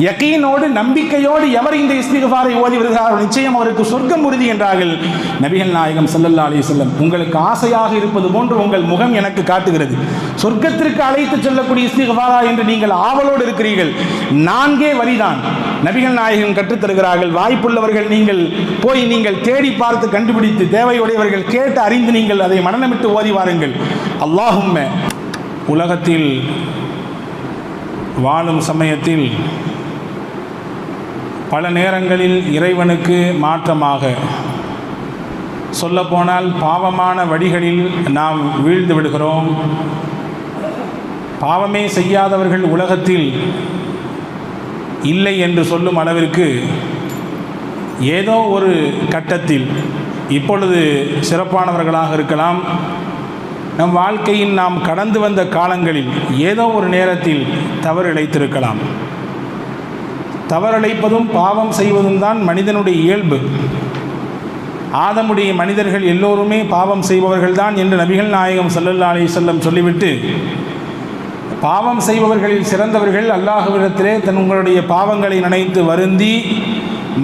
யகீனோடு நம்பிக்கையோடு எவர் இந்த இஸ்திக்ஃபாரை ஓதி வருகிறாரோ நிச்சயம் அவருக்கு சொர்க்கம் உறுதி என்றார்கள் நபிகள் நாயகம் ஸல்லல்லாஹு அலைஹி வஸல்லம். உங்களுக்கு ஆசையாக இருப்பது போன்று உங்கள் முகம் எனக்கு காட்டுகிறது. சொர்க்கத்திற்கு அழைத்து செல்லக்கூடிய இஸ்திக்ஃபாரா என்று நீங்கள் ஆவலோடு இருக்கிறீர்கள். 4 வரிதான் நபிகள் நாயகம் கற்றுத்தருகிறார்கள். வாய்ப்புள்ளவர்கள் நீங்கள் போய் நீங்கள் தேடி பார்த்து கண்டுபிடித்து தேவையுடையவர்கள் கேட்டு அறிந்து நீங்கள் அதை மனனமிட்டு ஓதி வாருங்கள். அல்லாஹும்ம, உலகத்தில் வாழும் சமயத்தில் பல நேரங்களில் இறைவனுக்கு மாற்றமாக சொல்லப்போனால் பாவமான வழிகளில் நாம் வீழ்ந்து விடுகிறோம். பாவமே செய்யாதவர்கள் உலகத்தில் இல்லை என்று சொல்லும் அளவிற்கு ஏதோ ஒரு கட்டத்தில் இப்பொழுது சிறப்பானவர்களாக இருக்கலாம், நம் வாழ்க்கையில் நாம் கடந்து வந்த காலங்களில் ஏதோ ஒரு நேரத்தில் தவறு இழைத்திருக்கலாம். தவறிழைப்பதும் பாவம் செய்வதும் தான் மனிதனுடைய இயல்பு. ஆதமுடைய மனிதர்கள் எல்லோருமே பாவம் செய்பவர்கள்தான் என்று நபிகள் நாயகம் ஸல்லல்லாஹு அலைஹி வஸல்லம் சொல்லிவிட்டு, பாவம் செய்பவர்களில் சிறந்தவர்கள் அல்லாஹ்விடத்திலே தங்களுடைய பாவங்களை நினைத்து வருந்தி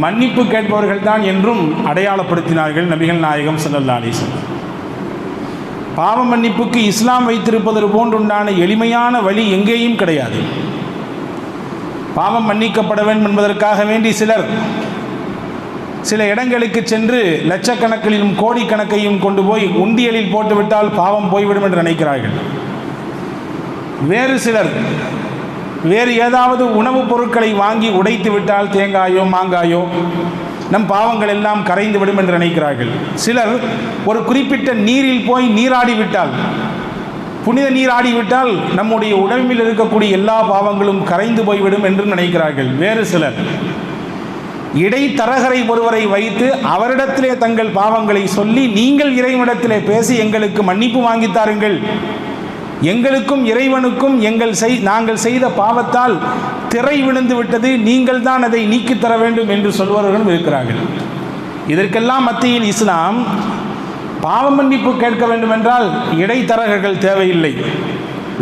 மன்னிப்பு கேட்பவர்கள்தான் என்றும் அடையாளப்படுத்தினார்கள் நபிகள் நாயகம் ஸல்லல்லாஹு அலைஹி வஸல்லம். பாவ மன்னிப்புக்கு இஸ்லாம் வைத்திருப்பது போன்றுண்டான எளிமையான வழி எங்கேயும் கிடையாது. பாவம் மன்னிக்கப்பட வேண்டும் என்பதற்காக வேண்டி சில இடங்களுக்கு சென்று லட்சக்கணக்கிலும் கோடிக்கணக்கையும் கொண்டு போய் உண்டியலில் போட்டுவிட்டால் பாவம் போய்விடும் என்று நினைக்கிறார்கள். வேறு சிலர் வேறு ஏதாவது உணவுப் பொருட்களை வாங்கி உடைத்து விட்டால் தேங்காயோ மாங்காயோ நம் பாவங்கள் எல்லாம் கரைந்து விடும் என்று நினைக்கிறார்கள். சிலர் ஒரு குறிப்பிட்ட நீரில் போய் நீராடிவிட்டால், புனித நீராடிவிட்டால் நம்முடைய உடம்பில் இருக்கக்கூடிய எல்லா பாவங்களும் கரைந்து போய்விடும் என்று நினைக்கிறார்கள். வேறு சிலர் இடைத்தரகரை ஒருவரை வைத்து அவரிடத்திலே தங்கள் பாவங்களை சொல்லி, நீங்கள் இறைவனிடத்திலே பேசி எங்களுக்கு மன்னிப்பு வாங்கித்தாருங்கள், எங்களுக்கும் இறைவனுக்கும் நாங்கள் செய்த பாவத்தால் திரை விழுந்து விட்டது, நீங்கள் தான் அதை நீக்கித் தர வேண்டும் என்று சொல்பவர்களும் இருக்கிறார்கள். இதற்கெல்லாம் மத்தியில் இஸ்லாம் பாவ மன்னிப்பு கேட்க வேண்டும் என்றால் இடைத்தரகர்கள் தேவையில்லை,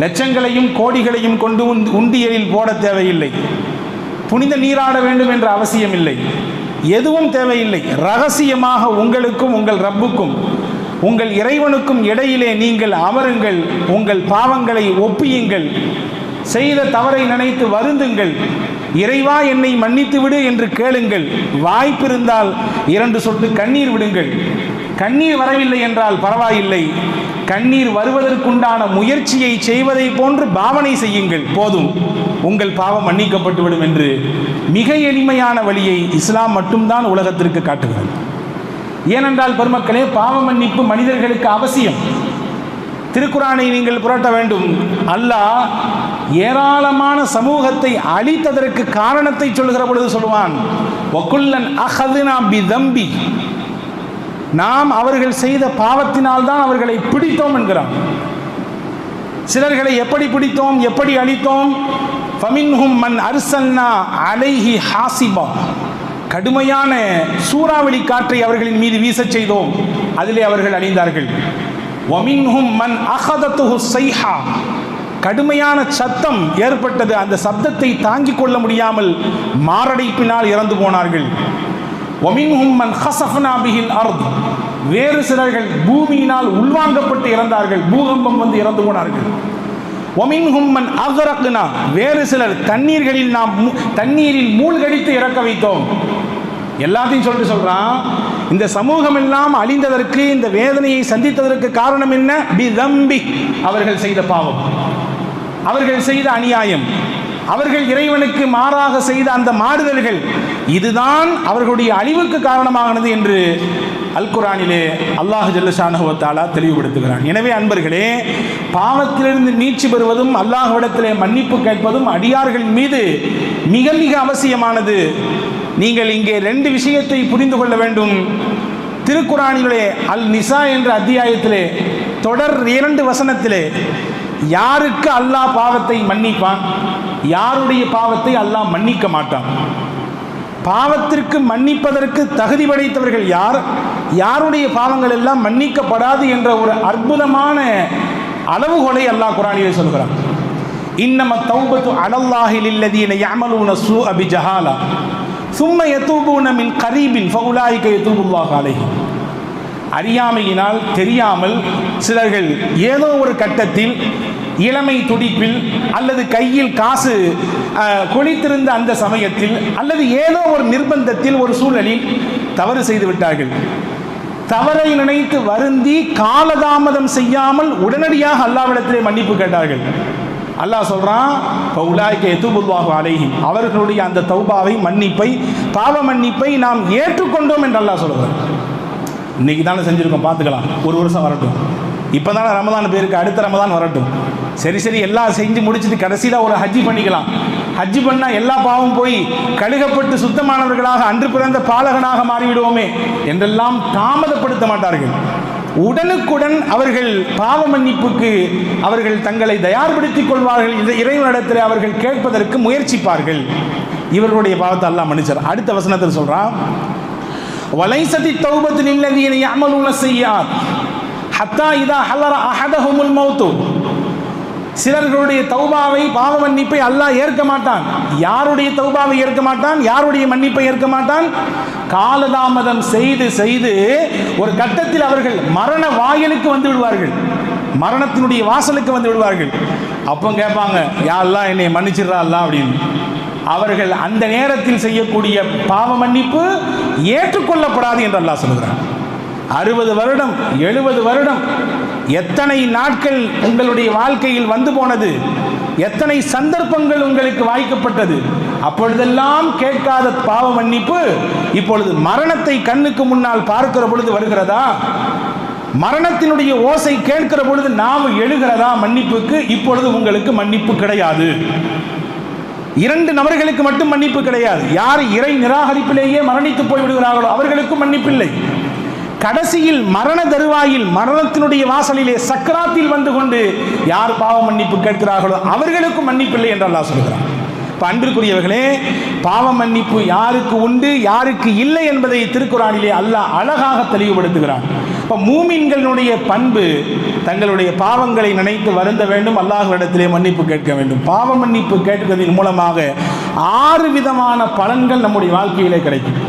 லட்சங்களையும் கோடிகளையும் கொண்டு உண்டியலில் போட தேவையில்லை, புனித நீராட வேண்டும் என்ற அவசியம் இல்லை, எதுவும் தேவையில்லை. ரகசியமாக உங்களுக்கும் உங்கள் ரப்புக்கும் உங்கள் இறைவனுக்கும் இடையிலே நீங்கள் அமருங்கள், உங்கள் பாவங்களை ஒப்பியுங்கள், செய்த தவறை நினைத்து வருந்துங்கள், இறைவா என்னை மன்னித்து விடு என்று கேளுங்கள். வாய்ப்பிருந்தால் 2 சொட்டு கண்ணீர் விடுங்கள். கண்ணீர் வரவில்லை என்றால் பரவாயில்லை, கண்ணீர் வருவதற்குண்டான முயற்சியை செய்வதை போன்று பாவனை செய்யுங்கள், போதும், உங்கள் பாவம் மன்னிக்கப்பட்டுவிடும் என்று மிக எளிமையான வழியை இஸ்லாம் மட்டும்தான் உலகத்திற்கு காட்டுகிறது. ஏனென்றால் பெருமக்களே, பாவ மன்னிப்பு மனிதர்களுக்கு அவசியம். திருக்குரானை நீங்கள் புரட்ட வேண்டும். அல்லாஹ் ஏராளமான சமூகத்தை அழித்ததற்கு காரணத்தை சொல்கிற பொழுது சொல்லுவான், வகுல்லன் அஹதுனா பிதம்பி, நாம் அவர்கள் செய்த பாவத்தினால் தான் அவர்களை பிடித்தோம் என்கிறான். சிலர்களை எப்படி பிடித்தோம், எப்படி அழித்தோம்? ஃபமின்ஹும் மன் அர்சல்னா அலைஹி ஹாசிபா, கடுமையான சூறாவளி காற்றை அவர்களின் மீது வீசச் செய்தோம், அதிலே அவர்கள் அழிந்தார்கள். வமின்ஹும் மன் அஹதத்துஹு ஸைஹா, கடுமையான சத்தம் ஏற்பட்டது, அந்த சப்தத்தை தாங்கிக் கொள்ள முடியாமல் மாரடைப்பினால் இறந்து போனார்கள். வமின்ஹும் மன் ஹஸஃப்னா பிஹில் அர்த், வேறு சிலர்கள் பூமியினால் உள்வாங்கப்பட்டு இறந்தார்கள், பூகம்பம் வந்து இறந்து போனார்கள். வமின்ஹும் மன் அக்ரக்னா, வேறு சிலர் தண்ணீரில் மூழ்கடித்து இறக்க வைத்தோம். எல்லாத்தையும் சொல்றான். இந்த சமூகம் எல்லாம் அழிந்ததற்கு, இந்த வேதனையை சந்தித்ததற்கு காரணம் என்ன? பிதம்பி, அவர்கள் செய்த பாவம், அவர்கள் செய்த அநியாயம், அவர்கள் இறைவனுக்கு மாறாக செய்த அந்த மாறுதல்கள், இதுதான் அவர்களுடைய அழிவுக்கு காரணமானது என்று அல் குர்ஆனிலே அல்லாஹ் ஜல்ல ஷானஹு வ தஆலா தெளிவுபடுத்துகிறான். எனவே அன்பர்களே, பாவத்திலிருந்து மீட்சி பெறுவதும் அல்லாஹ்விடத்திலே மன்னிப்பு கேட்பதும் அடியார்களின் மீது மிக மிக அவசியமானது. நீங்கள் இங்கே 2 விஷயத்தை புரிந்து கொள்ள வேண்டும். திருக்குர்ஆனிலே அல் நிசா என்ற அத்தியாயத்திலே தொடர் 2 வசனத்திலே யாருக்கு அல்லாஹ் பாவத்தை மன்னிப்பான், யாருடைய பாவத்தை அல்லாஹ் மன்னிக்க மாட்டான், பாவத்திற்கு மன்னிப்பதற்கு தகுதி படைத்தவர்கள் யார், யாருடைய பாவங்கள் எல்லாம் மன்னிக்கப்படாது என்ற ஒரு அற்புதமான அளவுகோலை அல்லாஹ் குர்ஆனிலே சொல்கிறான். இன்னம தௌபத்து அலல்லாஹி லில்லதீன யஅமலூன ஸூஅ பிஜஹாலா ثم يتوبون من قريب فاولئك يتوب الله عليهم. அறியாமையினால் தெரியாமல் சிலர்கள் ஏதோ ஒரு கட்டத்தில் இளமை துடிப்பில் அல்லது கையில் காசு கொளித்திருந்த அந்த சமயத்தில் அல்லது ஏதோ ஒரு நிர்பந்தத்தில் ஒரு சூழலில் தவறு செய்து விட்டார்கள். தவறை நினைத்து வருந்தி காலதாமதம் செய்யாமல் உடனடியாக அல்லாஹ்விடத்திலே மன்னிப்பு கேட்டார்கள். அல்லாஹ் சொல்றான், ஃபஉலாயிக யதூபுல்லாஹு அலைஹிம், அவர்களுடைய அந்த தௌபாவை, மன்னிப்பை, பாவ மன்னிப்பை நாம் ஏற்றுக்கொண்டோம் என்று அல்லாஹ் சொல்கிறார். இன்னைக்கு தானே செஞ்சுருக்கோம், பார்த்துக்கலாம், ஒரு வருஷம் வரட்டும், இப்போ தானே ரமதான் பேருக்கு, அடுத்த ரமதான் வரட்டும், சரி எல்லாம் செஞ்சு முடிச்சுட்டு கடைசியில் ஒரு ஹஜ்ஜி பண்ணிக்கலாம். ஹஜ்ஜி பண்ணால் எல்லா பாவம் போய் கழுகப்பட்டு சுத்தமானவர்களாக அன்று பிறந்த பாலகனாக மாறிவிடுவோமே என்றெல்லாம் தாமதப்படுத்த மாட்டார்கள். உடனுக்குடன் அவர்கள் பாவ மன்னிப்புக்கு அவர்கள் தங்களை தயார்படுத்திக் கொள்வார்கள். இறைவனிடத்தில் அவர்கள் கேட்பதற்கு முயற்சிப்பார்கள். இவர்களுடைய பாவத்தை அல்லாஹ் மன்னிச்சார். அடுத்த வசனத்தில் சொல்றான், வலைசதி தௌபத்து லில்லதீன யஅமலூன ஸய்யிஆத் ஹத்தா இதா ஹலர அஹதஹுமுல் மௌத். சிலர்களுடைய தௌபாவை, பாவ மன்னிப்பை அல்லாஹ் ஏற்க மாட்டான். யாருடைய தௌபாவை ஏற்க மாட்டான்? யாருடைய மன்னிப்பை ஏற்க மாட்டான்? காலதாமதம் செய்து செய்து ஒரு கட்டத்தில் அவர்கள் மரண வாயிலுக்கு வந்து விடுவார்கள், மரணத்தினுடைய வாசலுக்கு வந்து விடுவார்கள். அப்போ கேட்பாங்க, யா அல்லாஹ் என்னை மன்னிச்சிடுறா அல்லாஹ் அப்படின்னு. அவர்கள் அந்த நேரத்தில் செய்யக்கூடிய பாவ மன்னிப்பு ஏற்றுக்கொள்ளப்படாது என்று அல்லாஹ் சொல்கிறார். 60 வருடம் 70 வருடம் எத்தனை நாட்கள் உங்களுடைய வாழ்க்கையில் வந்து போனது, எத்தனை சந்தர்ப்பங்கள் உங்களுக்கு வாய்க்கப்பட்டது, அப்பொழுதெல்லாம் கேட்காத பாவ மன்னிப்பு இப்பொழுது மரணத்தை கண்ணுக்கு முன்னால் பார்க்கிற பொழுது வருகிறதா? மரணத்தினுடைய ஓசை கேட்கிற பொழுது நாம் எழுகிறதா மன்னிப்புக்கு? இப்பொழுது உங்களுக்கு மன்னிப்பு கிடையாது. 2 நபர்களுக்கு மட்டும் மன்னிப்பு கிடையாது. யார் இறை நிராகரிப்பிலேயே மரணித்து போய்விடுகிறார்களோ அவர்களுக்கும் மன்னிப்பில்லை. கடைசியில் மரண தருவாயில், மரணத்தினுடைய வாசலிலே சக்கராத்தில் வந்து கொண்டு யார் பாவ மன்னிப்பு கேட்கிறார்களோ அவர்களுக்கும் மன்னிப்பில்லை என்று அல்லாஹ் சொல்கிறார். இப்போ அன்பிற்குரியவர்களே, பாவ மன்னிப்பு யாருக்கு உண்டு யாருக்கு இல்லை என்பதை திருக்குர்ஆனிலே அல்லாஹ் அழகாக தெளிவுபடுத்துகிறான். இப்போ மூமின்களுடைய பண்பு தங்களுடைய பாவங்களை நினைத்து வருந்த வேண்டும், அல்லாஹ்விடத்திலே மன்னிப்பு கேட்க வேண்டும். பாவ மன்னிப்பு கேட்பதன் மூலமாக 6 விதமான பலன்கள் நம்முடைய வாழ்க்கையிலே கிடைக்கும்.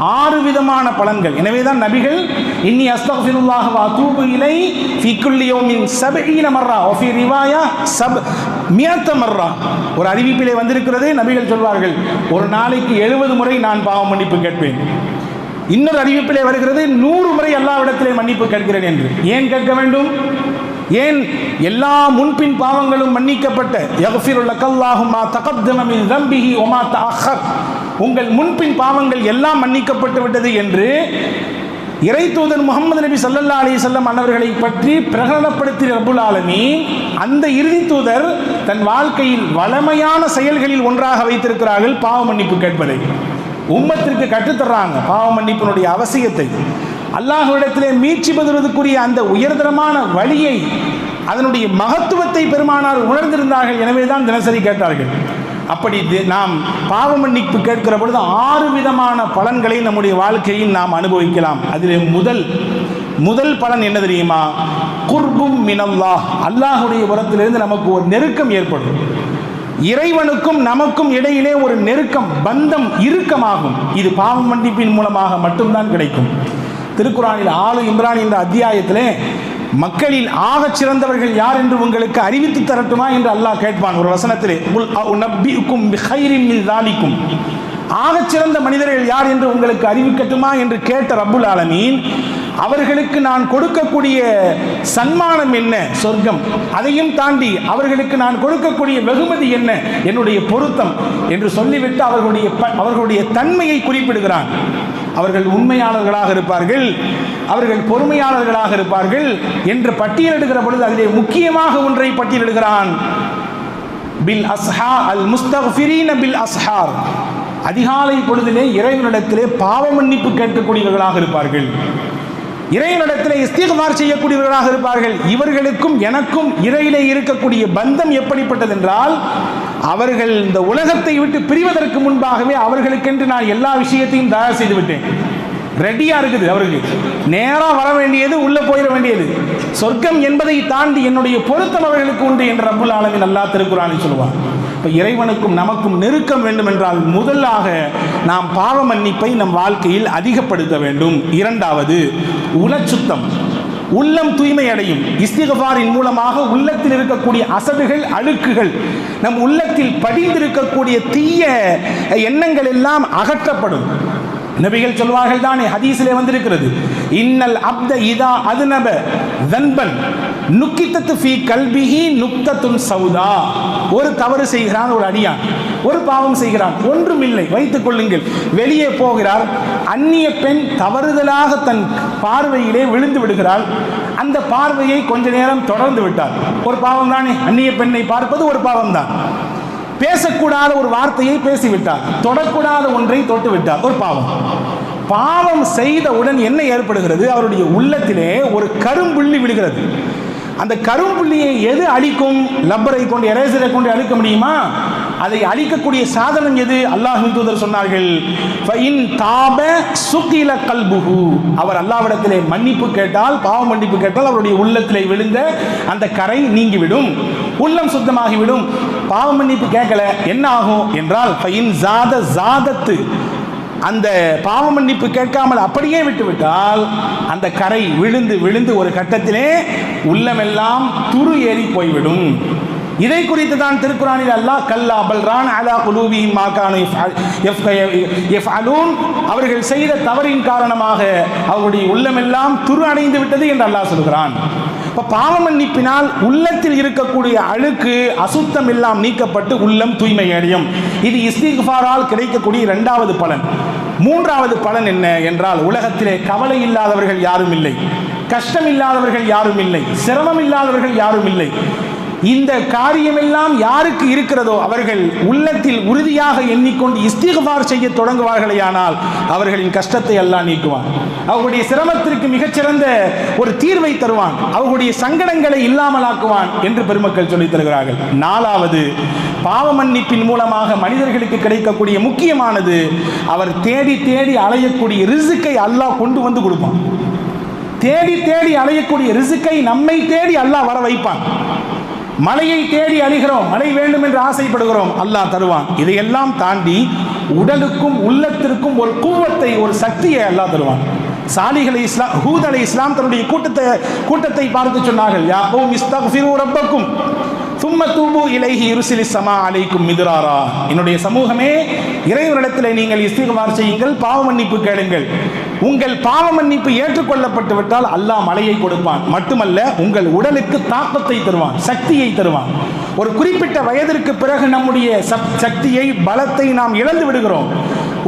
6 விதமான பலன்கள். எனவே தான் நபிகள் இன்னி அஸ்தக்ஃபிருல்லாஹ வ அதூபு இலை ஃபீ குல்லி யௌமின் 70 மர்ரா வ ஃபீ ரிவாயா 100 மர்ரா, ஒரு அறிவிப்பிலே வந்திருக்கிறது. நபிகள் சொல்வார்கள், ஒரு நாளைக்கு 70 முறை நான் பாவ மன்னிப்பு கேட்பேன். இன்னொரு அறிவிப்பிலே வருகிறது 100 முறை அல்லாஹ்விடத்திலே மன்னிப்பு கேட்கிறேன் என்று. ஏன் கேட்க வேண்டும்? ஏன்? எல்லா முன்பின் பாவங்களும் மன்னிக்கப்பட்ட, யக்ஃபிரு லக்கல்லாஹு மா தகத்தம மின் தம்பிஹி வ மா தஅக்கர், உங்கள் முன்பின் பாவங்கள் எல்லாம் மன்னிக்கப்பட்டு விட்டது என்று இறை தூதர் முகமது நபி ஸல்லல்லாஹு அலைஹி வஸல்லம் அன்னவர்களை பற்றி பிரகடனப்படுத்திய ரப்புல் ஆலமீன் அந்த இறுதி தூதர் தன் வாழ்க்கையில் வளமையான செயல்களில் ஒன்றாக வைத்திருக்கிறார்கள் பாவ மன்னிப்பு கேட்பதை. உம்மத்திற்கு கற்றுத்தர்றாங்க பாவ மன்னிப்பினுடைய அவசியத்தை. அல்லாஹ்விடத்திலே மீட்சி பெறுவதற்குரிய அந்த உயர்தரமான வழியை, அதனுடைய மகத்துவத்தை பெருமானார் உணர்ந்திருந்தார்கள். எனவே தான் தினசரி கேட்டார்கள். அப்படி நாம் பாவ மன்னிப்பு கேட்கிற பொழுது 6 விதமான பலன்களை நம்முடைய வாழ்க்கையில் நாம் அனுபவிக்கலாம். அதில் முதல் பலன் என்ன தெரியுமா? குர்பும் மினல்லாஹ், அல்லாஹ்வுடைய புறத்திலிருந்து நமக்கு ஒரு நெருக்கம் ஏற்படும். இறைவனுக்கும் நமக்கும் இடையிலே ஒரு நெருக்கம், பந்தம் இறுக்கமாகும். இது பாவ மன்னிப்பின் மூலமாக மட்டும்தான் கிடைக்கும். திருக்குர்ஆனில் ஆலு இம்ரான் என்ற அத்தியாயத்திலே மக்களில் ஆகச் சிறந்தவர்கள் யார் என்று உங்களுக்கு அறிவித்து தரட்டுமா என்று அல்லாஹ் கேட்பான். ஒரு வசனத்திலே ஆகச் சிறந்த மனிதர்கள் யார் என்று உங்களுக்கு அறிவிக்கட்டுமா என்று கேட்ட ரப்புல் ஆலமீன், அவர்களுக்கு நான் கொடுக்கக்கூடிய சன்மானம் என்ன? சொர்க்கம். அதையும் தாண்டி அவர்களுக்கு நான் கொடுக்கக்கூடிய வெகுமதி என்ன? என்னுடைய பொருத்தம் என்று சொல்லிவிட்டு அவர்களுடைய தன்மையை குறிப்பிடுகிறான். அவர்கள் உண்மையாளர்களாக இருப்பார்கள், அவர்கள் பொறுமையாளர்களாக இருப்பார்கள் என்று பட்டியலிடுகிற பொழுது அதிலே முக்கியமாக ஒன்றை பட்டியலிடுகிறான். பில் அஸ்ஹார் அல் முஸ்தக்ஃபிரீன பில் அஸ்ஹார், அதிகாலை பொழுதிலே இறைவனிடத்திலே பாவ மன்னிப்பு கேட்கக்கூடியவர்களாக இருப்பார்கள், இறைவனிடத்திலே இஸ்திக்ஃபார் செய்யக்கூடியவர்களாக இருப்பார்கள். இவர்களுக்கும் எனக்கும் இறையிலே இருக்கக்கூடிய பந்தம் எப்படிப்பட்டது என்றால், அவர்கள் இந்த உலகத்தை விட்டு பிரிவதற்கு முன்பாகவே அவர்களுக்கென்று நான் எல்லா விஷயத்தையும் தயார் செய்து விட்டேன். ரெடியா இருக்குது. அவருக்கு நேரா வர வேண்டியது, உள்ள போயிட வேண்டியது. சொர்க்கம் என்பதை தாண்டி என்னுடைய பொருத்தம் அவர்களுக்கு உண்டு என்று ரப்புல் ஆலமீன் அல்லாஹ் திருக்குர்ஆனில் சொல்வார். இப்போ இறைவனுக்கும் நமக்கும் நெருக்கம் வேண்டும் என்றால் முதலாக நாம் பாவ மன்னிப்பை நம் வாழ்க்கையில் அதிகப்படுத்த வேண்டும். இரண்டாவது, உளச்சுத்தம், உள்ளம் தூய்மை அடையும். இஸ்திக்ஃபாரின் மூலமாக உள்ளத்தில் இருக்கக்கூடிய அசடுகள், அழுக்குகள், நம் உள்ளத்தில் படிந்திருக்கக்கூடிய தீய எண்ணங்கள் எல்லாம் அகற்றப்படும். நபிகள் சொல்வார்கள் தானே, ஹதீஸிலே வந்திருக்கிறது, இன்னல் அப்த இதா அதுநப தன்பன் நுக்கித்தத்து ஃபீ கல்பிஹி நுக்தத்துன் சௌதா. ஒரு தவறு செய்கிறான் ஒரு அடியான், ஒரு பாவம் செய்கிறான், ஒன்றுமில்லை வைத்துக் கொள்ளுங்கள், வெளியே போகிறார், அந்நிய பெண் தவறுதலாக தன் பார்வையிலே விழுந்து விடுகிறாள். அந்த பார்வையை கொஞ்ச நேரம் தொடர்ந்து விட்டார். ஒரு பாவம் தானே, அந்நிய பெண்ணை பார்ப்பது ஒரு பாவம் தான். பேசக்கூடாத ஒரு வார்த்தையை பேசிவிட்டார், தொடக்கூடாத ஒன்றை தொட்டு விட்டார், ஒரு பாவம். பாவம் செய்தவுடன் என்ன ஏற்படுகிறது? அவருடைய உள்ளத்திலே ஒரு கரும்புள்ளி விடுகிறது. அந்த கரும்புள்ளியை எது அழிக்கும்? லப்பரை கொண்டு, எரேசரை கொண்டு அழிக்க முடியுமா? அதை அழிக்கக்கூடிய சாதனம் எது? அல்லாஹ்வின் தூதர் சொன்னார்கள், ஃபஇன் தாப சுகில கல்புஹு. அவர் அல்லாஹ்விடத்திலே மன்னிப்பு கேட்டால், பாவ மன்னிப்பு கேட்டால், அவருடைய உள்ளத்திலே விழுந்த அந்த கரை நீங்கிவிடும், உள்ளம் சுத்தமாகிவிடும். பாவ மன்னிப்பு கேட்கல என்ன ஆகும் என்றால், ஃபஇன் ஜாத ஜாதத்து, அந்த பாவ மன்னிப்பு கேட்காமல் அப்படியே விட்டுவிட்டால் அந்த கரை விழுந்து விழுந்து ஒரு கட்டத்திலே உள்ளமெல்லாம் துரு ஏறி போய்விடும். இதை குறித்து தான் திருக்குர்ஆனில் அல்லாஹ் கல்லா பல்ரான் அலா குலூபிஹிம் மா கானூ யஃஅலூன், அவர்கள் செய்த தவறின் காரணமாக அவருடைய உள்ளமெல்லாம் துரு அடைந்து விட்டது என்று அல்லாஹ் சொல்கிறான். இப்போ பாவ மன்னிப்பினால் உள்ளத்தில் இருக்கக்கூடிய அழுக்கு, அசுத்தம் எல்லாம் நீக்கப்பட்டு உள்ளம் தூய்மை அடையும். இது இஸ்திக்ஃபாரால் கிடைக்கக்கூடிய இரண்டாவது பலன். மூன்றாவது பலன் என்ன என்றால், உலகத்திலே கவலை இல்லாதவர்கள் யாரும் இல்லை, கஷ்டம் இல்லாதவர்கள் யாரும் இல்லை, சிரமம் இல்லாதவர்கள் யாரும் இல்லை. இந்த காரியமெல்லாம் யாருக்கு இருக்கிறதோ அவர்கள் உள்ளத்தில் உறுதியாக எண்ணிக்கொண்டு இஸ்திக்ஃபார் செய்ய தொடங்குவார்களேயானால் அவர்களின் கஷ்டத்தை அல்லாஹ் நீக்குவான், அவர்களுடைய சிரமத்திற்கு மிகச்சிறந்த ஒரு தீர்வை தருவான், அவர்களுடைய சங்கடங்களை இல்லாமலாக்குவான் என்று பெருமக்கள் சொல்லித் தருகிறார்கள். நாலாவது, பாவ மன்னிப்பின் மூலமாக மனிதர்களுக்கு கிடைக்கக்கூடிய முக்கியமானது, அவர் தேடி தேடி அலையக்கூடிய ரிஸ்கை அல்லாஹ் கொண்டு வந்து கொடுப்பான். தேடி தேடி அலையக்கூடிய ரிஸ்கை நம்மை தேடி அல்லாஹ் வர வைப்பான். மழையை தேடி அழிகிறோம், மழை வேண்டும் என்று ஆசைப்படுகிறோம், அல்லாஹ் தருவான். இதையெல்லாம் தாண்டி உடலுக்கும் உள்ளத்திற்கும் ஒரு குவத்தை, ஒரு சக்தியை அல்லாஹ் தருவான். சாலிஹ் இஸ்லாம், ஹூத் அலைஹிஸ்ஸலாம் தன்னுடைய கூட்டத்தை பார்த்து சொன்னார்கள், யா கௌம் இஸ்தக்ஃபிரு ரப்பக்கும் சும்ம தூபு இலைஹி யுர்சிலிஸ் ஸமா அலைக்கும் மித்ராரா. என்னுடைய சமூகமே, இறைவனிடத்தில் நீங்கள் இஸ்திக்ஃபார் செய்யுங்கள், பாவ மன்னிப்பு கேளுங்கள். உங்கள் பாவ மன்னிப்பு ஏற்றுக்கொள்ளப்பட்டு விட்டால் அல்லாஹ் மழையை கொடுப்பான். மட்டுமல்ல, உங்கள் உடலுக்கு தாக்கத்தை தருவான், சக்தியை தருவான். ஒரு குறிப்பிட்ட வயதிற்கு பிறகு நம்முடைய சக்தியை, பலத்தை நாம் இழந்து விடுகிறோம்.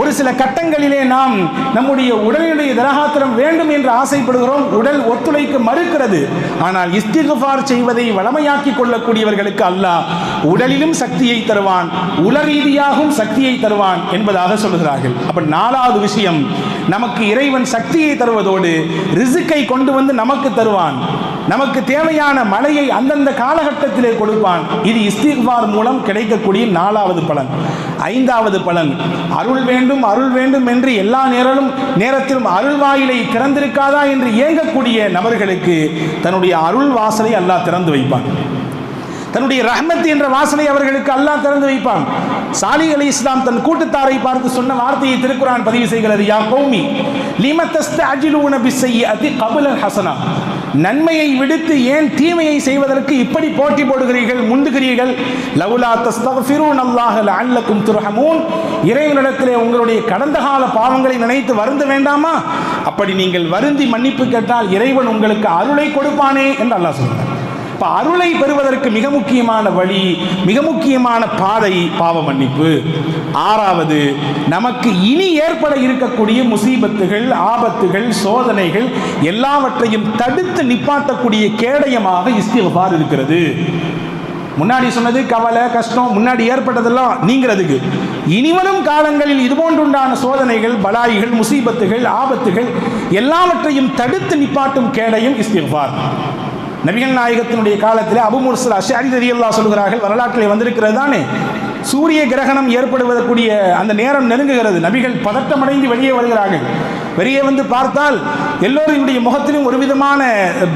ஒரு சில கட்டங்களிலே நாம் நம்முடைய உடலுடைய திரகாத்திரம் வேண்டும் என்று ஆசைப்படுகிறோம், உடல் ஒத்துழைக்க மறுக்கிறது. ஆனால் இஸ்திக்ஃபார் செய்வதை வளமையாக்கி கொள்ளக்கூடியவர்களுக்கு அல்லாஹ் உடலிலும் சக்தியை தருவான், உள ரீதியாகவும் சக்தியை தருவான் என்பதாக சொல்கிறார்கள். அப்ப நாலாவது விஷயம், நமக்கு இறைவன் சக்தியை தருவதோடு ரிஸ்கை கொண்டு வந்து நமக்கு தருவான், நமக்கு தேவையான மழையை அந்தந்த காலகட்டத்திலே கொடுப்பான். இது இஸ்திக்ஃபார் மூலம் கிடைக்கக்கூடிய நாலாவது பலன். ஐந்தாவது பலன், அருள் வேண்டும் அருள் வேண்டும் என்று எல்லா நேரத்திலும் அருள் வாயிலை திறந்திருக்காதா என்று ஏங்கக்கூடிய நபர்களுக்கு தன்னுடைய அருள் வாசலை அல்லாஹ் திறந்து வைப்பான். தன்னுடைய ரஹ்மத் என்ற வாசலை அவர்களுக்கு அல்லாஹ் திறந்து வைப்பான். சாலிஹ் அலைஹிஸ்ஸலாம் தன் கூட்டத்தாரை பார்த்து சொன்ன வார்த்தையை திருக்குர்ஆன் பதிவு செய்கிறது, யா கௌமி லிம தஸ்தஅஜிலூன பிஸ்ஸய்யிஅதி கப்ல ஹஸனா. நன்மையை விடுத்து ஏன் தீமையை செய்வதற்கு இப்படி போட்டி போடுகிறீர்கள், முந்துகிறீர்கள்? லவுலா தஸ்தக்ஃபிரூனல்லாஹ லஅல்லக்கும் துர்ஹமூன். இறைவனிடத்திலே உங்களுடைய கடந்த கால பாவங்களை நினைத்து வருந்த வேண்டாமா? அப்படி நீங்கள் வருந்தி மன்னிப்பு கேட்டால் இறைவன் உங்களுக்கு அருளை கொடுப்பானே என்று அல்லாஹ் சொல்கிறார். இப்போ அருளை பெறுவதற்கு மிக முக்கியமான வழி, மிக முக்கியமான பாதை பாவ மன்னிப்பு. ஆறாவது, நமக்கு இனி ஏற்பட இருக்கக்கூடிய முசீபத்துகள், ஆபத்துகள், சோதனைகள் எல்லாவற்றையும் தடுத்து நிப்பாட்டக்கூடிய கேடயமாக இஸ்திக்ஃபார் இருக்கிறது. முன்னாடி சொன்னது கவலை, கஷ்டம், முன்னாடி ஏற்பட்டதெல்லாம் நீங்கிறதுக்கு. இனிவரும் காலங்களில் இதுபோன்றுண்டான சோதனைகள், பலாய்கள், முசீபத்துகள், ஆபத்துகள் எல்லாவற்றையும் தடுத்து நிப்பாட்டும் கேடயம் இஸ்திக்ஃபார். நபிகள் நாயகத்தினுடைய காலத்தில் அபு முர்ஸா அஷ்அரி ரலியல்லாஹு சொல்கிறார்கள், வரலாற்றில் வந்திருக்கிறது தானே, சூரிய கிரகணம் ஏற்படுவதற்குரிய அந்த நேரம் நெருங்குகிறது. நபிகள் பதட்டமடைந்து வெளியே வருகிறார்கள். வெளியே வந்து பார்த்தால் எல்லோருடைய முகத்திலும் ஒரு விதமான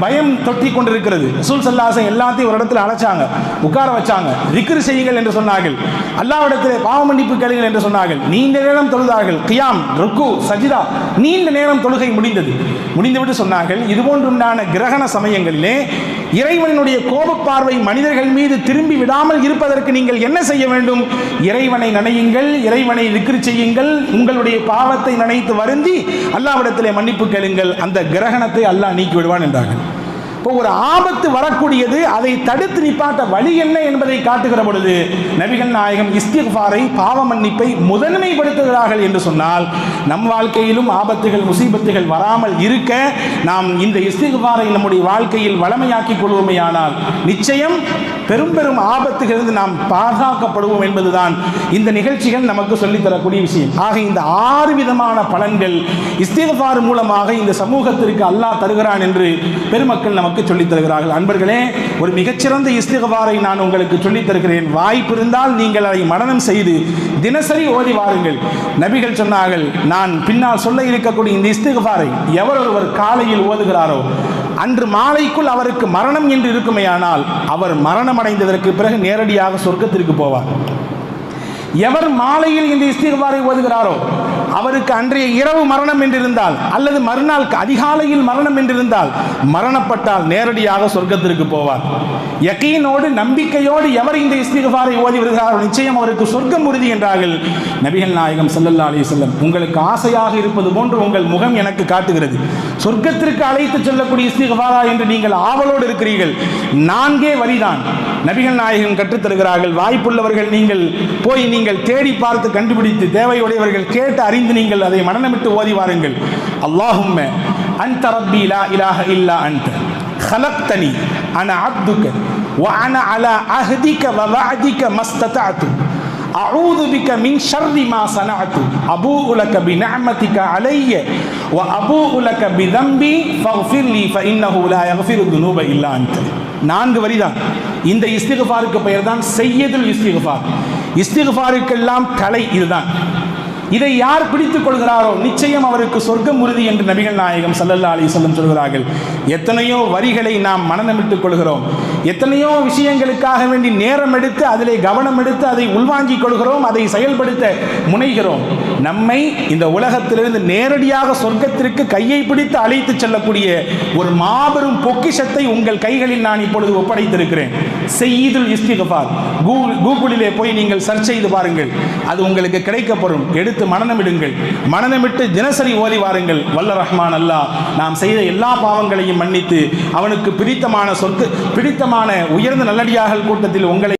பயம் தொட்டி கொண்டிருக்கிறது. ரசூல் ஸல்லல்லாஹு அலைஹி வஸல்லம் எல்லாத்தையும் ஒரு இடத்துல அழைச்சாங்க, உட்கார வச்சாங்க, திக்ர் செய்யுங்கள் என்று சொன்னார்கள், அல்லாஹ்விடத்திலே பாவ மன்னிப்பு கேளுங்கள் என்று சொன்னார்கள். நீண்ட நேரம் தொழுதார்கள், கியாம், ருக்கு, சஜிதா, நீண்ட நேரம் தொழுகை முடிந்துவிட்டு சொன்னார்கள், இதுபோன்றுண்டான கிரகண சமயங்களிலே இறைவனுடைய கோப பார்வை மனிதர்கள் மீது திரும்பி விடாமல் இருப்பதற்கு நீங்கள் என்ன செய்ய வேண்டும்? இறைவனை நினையுங்கள், இறைவனை திக்ர் செய்யுங்கள், உங்களுடைய பாவத்தை நினைத்து வருந்தி அல்லாஹ்விடத்திலே மன்னிப்பு கேளுங்கள், அந்த கிரகணத்தை அல்லாஹ் நீக்கி விடுவான் என்றார்கள். இப்போ ஒரு ஆபத்து வரக்கூடியது, அதை தடுத்து நிப்பாட்ட வழி என்ன என்பதை காட்டுகிற பொழுது நபிகள் நாயகம் இஸ்திக்ஃபாரை, பாவ மன்னிப்பை முதன்மைப்படுத்துகிறார்கள் என்று சொன்னால், நம் வாழ்க்கையிலும் ஆபத்துகள் முசீபத்துகள் வராமல் இருக்க நாம் இந்த இஸ்திக்ஃபாரை நம்முடைய வாழ்க்கையில் வளமையாக்கிக் கொள்வோமேயானால் நிச்சயம் பெரும் பெரும் ஆபத்துகளிலிருந்து நாம் பாதுகாக்கப்படுவோம் என்பதுதான் இந்த நிகழ்ச்சிகள் நமக்கு சொல்லித்தரக்கூடிய விஷயம். ஆக இந்த 6 விதமான பலன்கள் இஸ்திக்ஃபார் மூலமாக இந்த சமூகத்திற்கு அல்லாஹ் தருகிறான் என்று பெருமக்கள் நமக்கு சொல்லித் தருகிறார்கள். அன்பர்களே, ஒரு மிகச்சிறந்த இஸ்திக்ஃபாரை நான் உங்களுக்கு சொல்லித் தருகிறேன். வாய்ப்பு இருந்தால் நீங்கள் அதை மனனம் செய்து தினசரி ஓதி வாருங்கள். நபிகள் சொன்னார்கள், நான் பின்னால் சொல்ல இருக்கக்கூடிய இந்த இஸ்திக்ஃபாரை எவர் ஒருவர் காலையில் ஓதுகிறாரோ அன்று மாலைக்குள் அவருக்கு மரணம் என்று இருக்குமேயானால் அவர் மரணம் அடைந்ததற்கு பிறகு நேரடியாக சொர்க்கத்திற்கு போவார். எவர் மாலையில் இந்த இஸ்திக்ஃபாரை ஓதுகிறாரோ அவருக்கு அன்றைய இரவு மரணம் என்றிருந்தால் அல்லது மறுநாள் அதிகாலையில் மரணம் என்றிருந்தால் மரணப்பட்டால் நேரடியாக சொர்க்கத்திற்கு போவார். யகீனோடு நம்பிக்கையோடு எவர் இந்த இஸ்திக்ஃபாரை ஓதி வருகிறாரோ நிச்சயம் அவருக்கு சொர்க்கம் உறுதி என்றார்கள் நபிகள் நாயகம் ஸல்லல்லாஹு அலைஹி வஸல்லம். உங்களுக்கு ஆசையாக இருப்பது போன்று உங்கள் முகம் எனக்கு காட்டுகிறது. சொர்க்கத்திற்கு அழைத்து செல்லக்கூடிய இஸ்திக்ஃபாரா என்று நீங்கள் ஆவலோடு இருக்கிறீர்கள். 4 வரிதான் நபிகள் நாயகம் கற்றுத் தருகிறார்கள். வாய்ப்புள்ளவர்கள் நீங்கள் போய் நீங்கள் தேடி பார்த்து கண்டுபிடித்து தேவையுடையவர்கள் கேட்டு அறிந்து நீங்கள் அதை மனனமிட்டு ஓதி வாருங்கள். அல்லாஹும்ம அன்த ரப்பி லா இலாஹ இல்லா அன்த خلقتني انا عبدك وانا على عهدك ووعدك ما استطعت اعوذ بك من شر ما صنعت ابوء لك بنعمتك علي وابوء لك بذنبي فاغفر لي فانه لا يغفر الذنوب الا انت. 4 வரிதான். இந்த இஸ்திக்ஃபாருக்கு பெயர் தான் சையதுல் இஸ்திக்ஃபார். இஸ்திக்ஃபாருக்கெல்லாம் தலை இதுதான். இதை யார் பிடித்துக் கொள்கிறாரோ நிச்சயம் அவருக்கு சொர்க்கம் உறுதி என்று நபிகள் நாயகம் ஸல்லல்லாஹு அலைஹி வஸல்லம் சொல்கிறார்கள். எத்தனையோ வரிகளை நாம் மனனமிட்டுக் கொள்கிறோம், எத்தனையோ விஷயங்களுக்காக வேண்டி நேரம் எடுத்து அதிலே கவனம் எடுத்து அதை உள்வாங்கிக் கொள்கிறோம், அதை செயல்படுத்த முனைகிறோம். நம்மை இந்த உலகத்திலிருந்து நேரடியாக சொர்க்கத்திற்கு கையை பிடித்து அழைத்து செல்லக்கூடிய ஒரு மாபெரும் பொக்கிஷத்தை உங்கள் கைகளில் நான் இப்பொழுது ஒப்படைத்திருக்கிறேன். சையதுல் இஸ்திக்ஃபார் கூகுளிலே போய் நீங்கள் சர்ச் செய்து பாருங்கள், அது உங்களுக்கு கிடைக்கப்படும். எடுத்து மனனமிடுங்கள், மனனமிட்டு தினசரி ஓதி வாருங்கள். வல்ல ரஹ்மான் அல்லாஹ் நாம் செய்த எல்லா பாவங்களையும் மன்னித்து அவனுக்கு பிடித்தமான உயர்ந்த நல்லடியார்கள் கூட்டத்தில் உங்களை